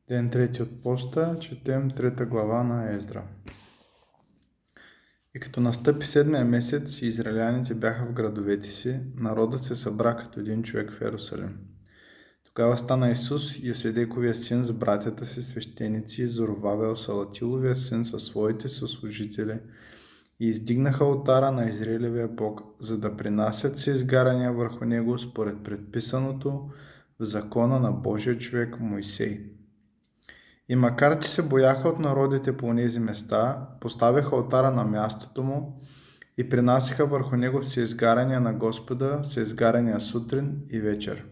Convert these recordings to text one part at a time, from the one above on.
Ден трети от поста, четем 3 глава на Ездра. И като настъпи 7-я месец и израеляните бяха в градовете си, народът се събра като един човек в Йерусалим. Тогава стана Исус, Йоседековия син, с братята си свещеници, Зоровавел, Салатиловия син, със своите съслужители, и издигнаха олтара на Израилевия Бог, за да принасят се изгаряния върху него според предписаното в закона на Божия човек Моисей. И макар че се бояха от народите по онези места, поставяха олтара на мястото му и принасяха върху него всеизгаряния на Господа, всеизгаряния сутрин и вечер.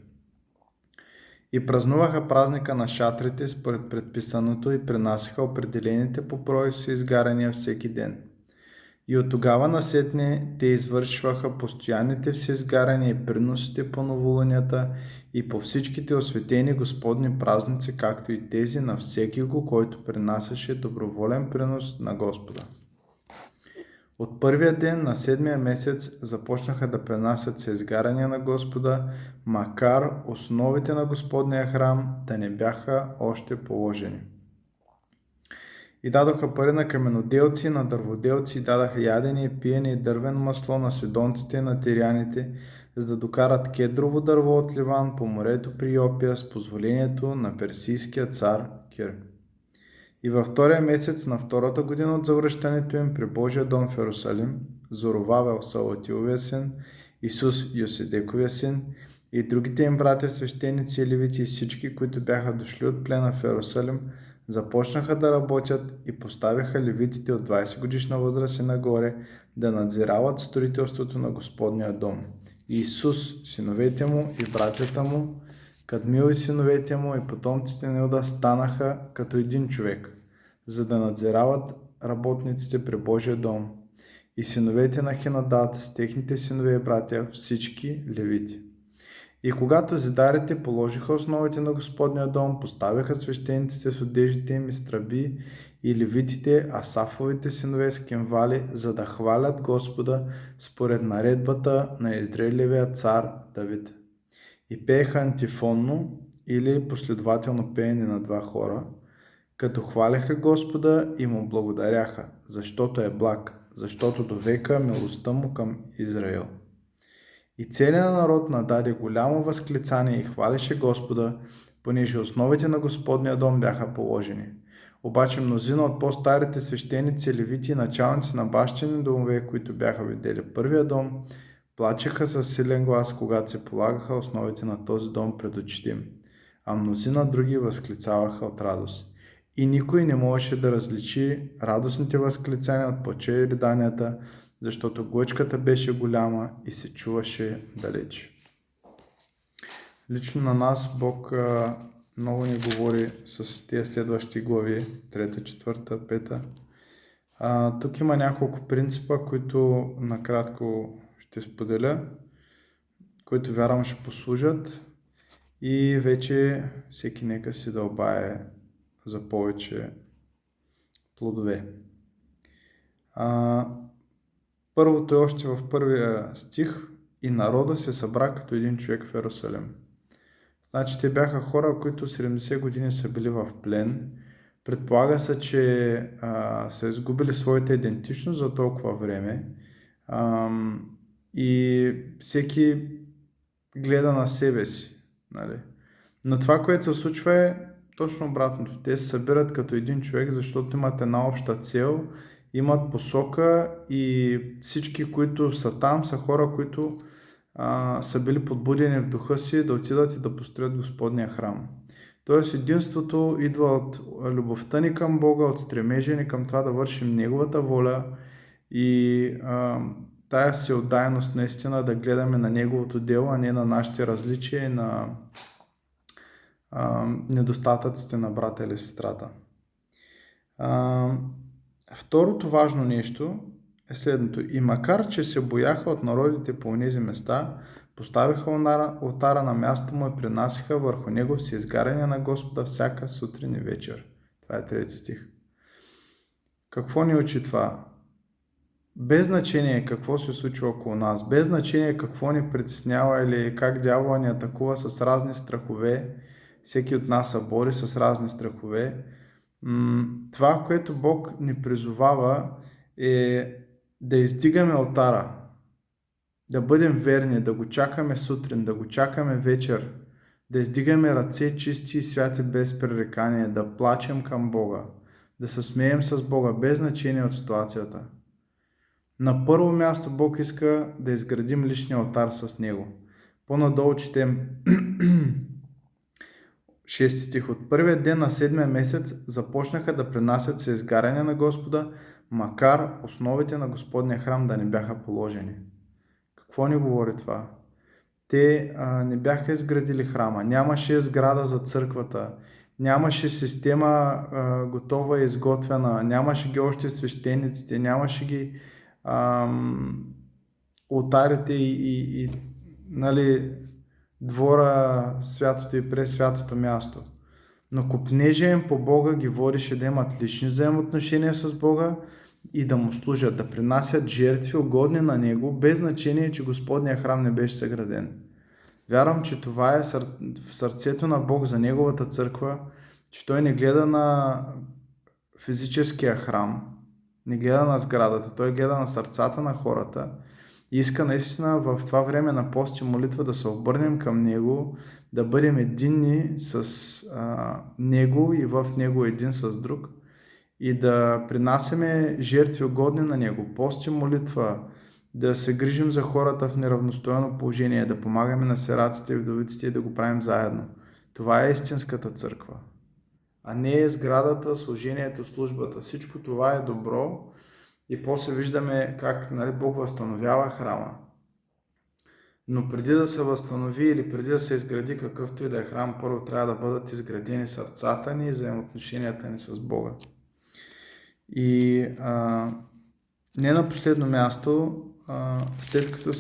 И празнуваха празника на шатрите според предписаното и принасяха определените по брой всеизгаряния всеки ден. И от тогава насетне те извършваха постоянните всеизгаряния и приносите по новолунията и по всичките осветени Господни празници, както и тези на всеки го, който принасяше доброволен принос на Господа. От първия ден на 7-я месец започнаха да принасят всеизгаряния на Господа, макар основите на Господния храм да не бяха още положени. И дадоха пари на каменоделци, на дърводелци, и дадаха ядене и пиене и дървено масло на сидонците и на тиряните, за да докарат кедрово дърво от Ливан по морето при Йопия с позволението на персийския цар Кир. И във втория месец на втората година от завръщането им при Божия дом в Йерусалим, Зоровавел, Салатиловия син, Исус, Йоседековия син, и другите им братя свещеници и левити и всички, които бяха дошли от плена в Йерусалим, започнаха да работят и поставиха левитите от 20 годишна възраст и нагоре да надзирават строителството на Господния дом. И Исус, синовете му и братята му, Кадмил и синовете му и потомците на Юда станаха като един човек, за да надзирават работниците при Божия дом. И синовете на Хенадат с техните синове и братя, всички левити. И когато зидарите положиха основите на Господния дом, поставяха свещениците с одеждите им и страби и левитите, Асафовите синове с кимвали, за да хвалят Господа според наредбата на Израилевия цар Давид. И пееха антифонно или последователно пеене на два хора, като хваляха Господа и му благодаряха, защото е благ, защото до века милостта му към Израил. И целият народ нададе голямо възклицание и хвалеше Господа, понеже основите на Господния дом бяха положени. Обаче мнозина от по-старите свещеници, левити и началници на бащини домове, които бяха видели първия дом, плачеха със силен глас, когато се полагаха основите на този дом пред очите им, а мнозина други възклицаваха от радост. И никой не можеше да различи радостните възклицания от плача и риданията, защото глъчката беше голяма и се чуваше далеч. Лично на нас Бог много ни говори с тези следващи глави, 3, 4, 5. Тук има няколко принципа, които накратко ще споделя, които вярвам ще послужат, и вече всеки нека си дълбае за повече плодове. Първото е още в първия стих: и народа се събра като един човек в Йерусалим. Значи те бяха хора, които 70 години са били в плен. Предполага се, че са изгубили своята идентичност за толкова време. И всеки гледа на себе си. Нали? Но това, което се случва, е точно обратното. Те се събират като един човек, защото имат една обща цел, имат посока, и всички, които са там, са хора, които са били подбудени в духа си да отидат и да построят Господния храм. Тоест единството идва от любовта ни към Бога, от стремежа ни към това да вършим Неговата воля, и тая всеотдайност наистина да гледаме на Неговото дело, а не на нашите различия и на недостатъците на брата или сестрата. Второто важно нещо е следното: и макар че се бояха от народите по онези места, поставиха олтара на място му и принасяха върху него всеизгаряния на Господа всяка сутрин и вечер. Това е 3 стих. Какво ни учи това? Без значение какво се случва около нас, без значение какво ни притеснява или как дявола ни атакува с разни страхове, всеки от нас се бори с разни страхове. Това, което Бог ни призовава, е да издигаме алтара, да бъдем верни, да го чакаме сутрин, да го чакаме вечер, да издигаме ръце чисти и святи без пререкание, да плачем към Бога, да се смеем с Бога, без значение от ситуацията. На първо място Бог иска да изградим личния алтар с Него. По-надолу четем 6 стих. От първия ден на 7-я месец започнаха да принасят се изгаряне на Господа, макар основите на Господния храм да не бяха положени. Какво ни говори това? Те не бяха изградили храма, нямаше сграда за църквата, нямаше система готова и изготвена, нямаше ги още свещениците, нямаше ги олтарите и нали, двора, святото и пресвятото място. Но копнежа им по Бога ги водеше да имат лични взаимоотношения с Бога и да му служат, да принасят жертви угодни на Него, без значение, че Господния храм не беше съграден. Вярвам, че това е в сърцето на Бог за Неговата църква, че Той не гледа на физическия храм, не гледа на сградата, Той гледа на сърцата на хората и иска наистина в това време на пост и молитва да се обърнем към Него, да бъдем единни с Него и в Него един с друг и да принасяме жертви угодни на Него, пост и молитва, да се грижим за хората в неравностойно положение, да помагаме на сираците и вдовиците и да го правим заедно. Това е истинската църква. А не е сградата, служението, службата. Всичко това е добро и после виждаме как Бог възстановява храма. Но преди да се възстанови или преди да се изгради какъвто и да е храм, първо трябва да бъдат изградени сърцата ни и взаимоотношенията ни с Бога. И не на последно място, след като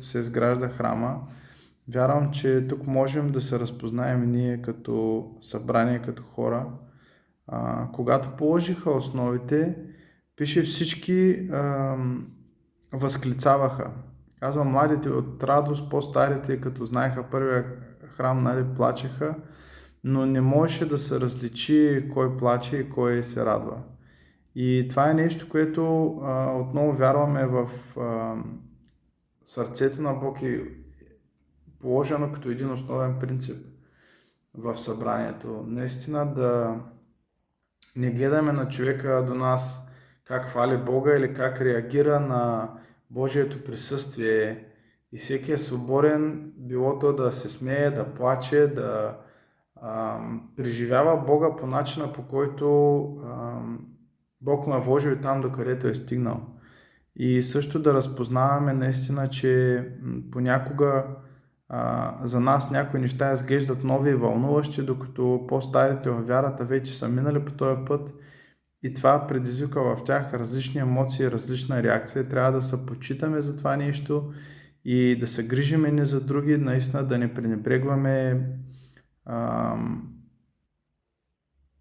се изгражда храма, вярвам, че тук можем да се разпознаем ние като събрание, като хора. Когато положиха основите, пише всички възклицаваха. Казвам, младите от радост, по-старите, като знаеха първия храм, плачеха, но не можеше да се различи кой плаче и кой се радва. И това е нещо, което отново вярваме в сърцето на Бог и положено като един основен принцип в събранието. Наистина да не гледаме на човека до нас как хвали Бога или как реагира на Божието присъствие. И всеки е свободен, било то да се смее, да плаче, да преживява Бога по начина, по който Бог му е вложил там, докъдето е стигнал. И също да разпознаваме наистина, че понякога за нас някои неща изглеждат нови и вълнуващи, докато по-старите във вярата вече са минали по този път и това предизвика в тях различни емоции, различна реакция. Трябва да се почитаме за това нещо и да се грижим едни за други, наистина да не пренебрегваме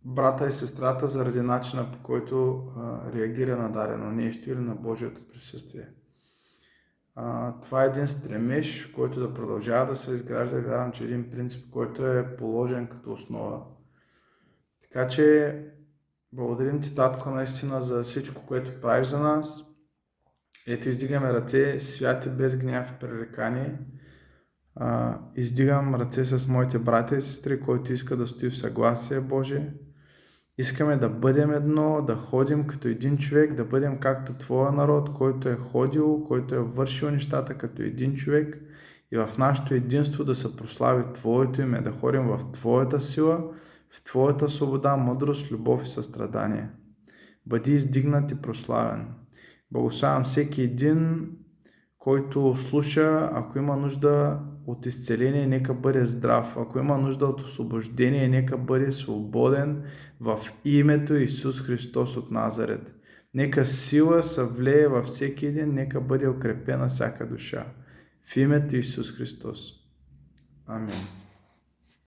брата и сестрата заради начина, по който реагира на дадено нещо или на Божието присъствие. Това е един стремеж, който да продължава да се изгражда и вярвам, че един принцип, който е положен като основа. Така че благодарим ти, Татко, наистина за всичко, което правиш за нас. Ето, издигаме ръце, святи, без гняв и пререкание. Издигам ръце с моите братя и сестри, който иска да стои в съгласие Божие. Искаме да бъдем едно, да ходим като един човек, да бъдем както Твоя народ, който е ходил, който е вършил нещата като един човек и в нашето единство да се прослави Твоето име, да ходим в Твоята сила, в Твоята свобода, мъдрост, любов и състрадание. Бъди издигнат и прославен. Благославям всеки един, който слуша, ако има нужда от изцеление, нека бъде здрав. Ако има нужда от освобождение, нека бъде свободен в името Исус Христос от Назарет. Нека сила се влее във всеки един, нека бъде укрепена всяка душа. В името Исус Христос. Амин.